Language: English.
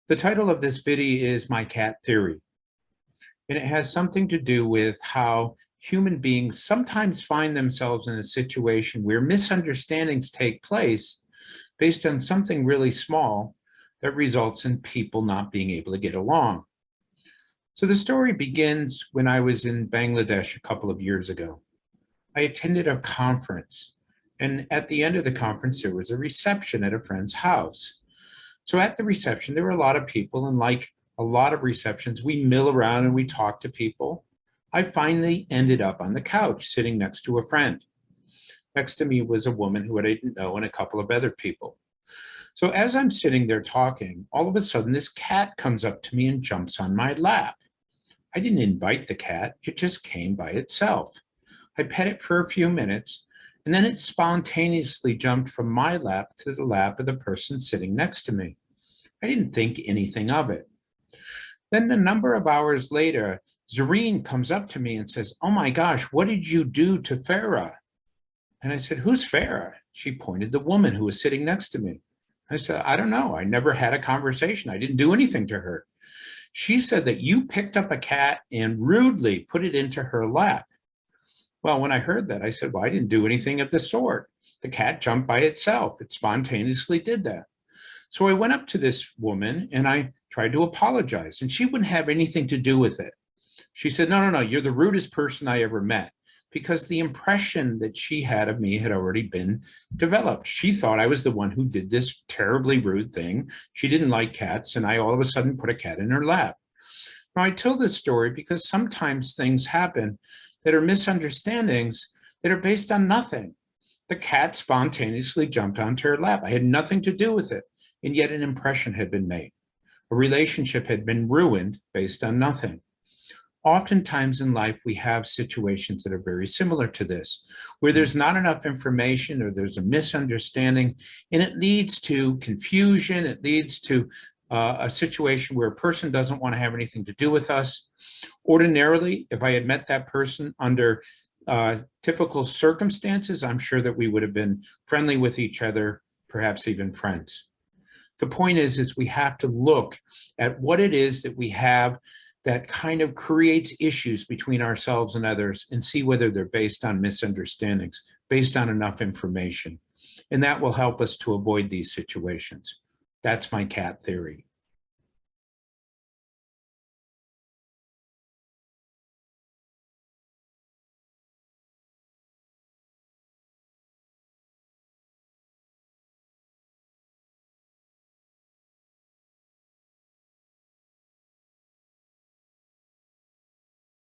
The title of this video is My Cat Theory, and it has something to do with how human beings sometimes find themselves in a situation where misunderstandings take place based on something really small that results in people not being able to get along. So the story begins when I was in Bangladesh a couple of years ago. I attended a conference, and at the end of the conference, there was a reception at a friend's house. So at the reception, there were a lot of people, and like a lot of receptions, we mill around and we talk to people. I finally ended up on the couch sitting next to a friend. Next to me was a woman who I didn't know and a couple of other people. So as I'm sitting there talking, all of a sudden this cat comes up to me and jumps on my lap. I didn't invite the cat, it just came by itself. I pet it for a few minutes, and then it spontaneously jumped from my lap to the lap of the person sitting next to me. I didn't think anything of it. Then a number of hours later, Zareen comes up to me and says, "Oh my gosh, what did you do to Farah?" And I said, "Who's Farah?" She pointed the woman who was sitting next to me. I said, "I don't know. I never had a conversation. I didn't do anything to her." She said that you picked up a cat and rudely put it into her lap. Well, when I heard that, I said, "Well, I didn't do anything of the sort. The cat jumped by itself. It spontaneously did that." So I went up to this woman and I tried to apologize, and she wouldn't have anything to do with it. She said, no, you're the rudest person I ever met," because the impression that she had of me had already been developed. She thought I was the one who did this terribly rude thing. She didn't like cats, and I all of a sudden put a cat in her lap. Now, I tell this story because sometimes things happen that are misunderstandings that are based on nothing. The cat spontaneously jumped onto her lap. I had nothing to do with it, and yet an impression had been made. A relationship had been ruined based on nothing. Oftentimes in life, we have situations that are very similar to this, where there's not enough information or there's a misunderstanding, and it leads to confusion. It leads to a situation where a person doesn't want to have anything to do with us. Ordinarily, if I had met that person under typical circumstances, I'm sure that we would have been friendly with each other, perhaps even friends. The point is we have to look at what it is that we have that kind of creates issues between ourselves and others and see whether they're based on misunderstandings, based on enough information. And that will help us to avoid these situations. That's my cat theory.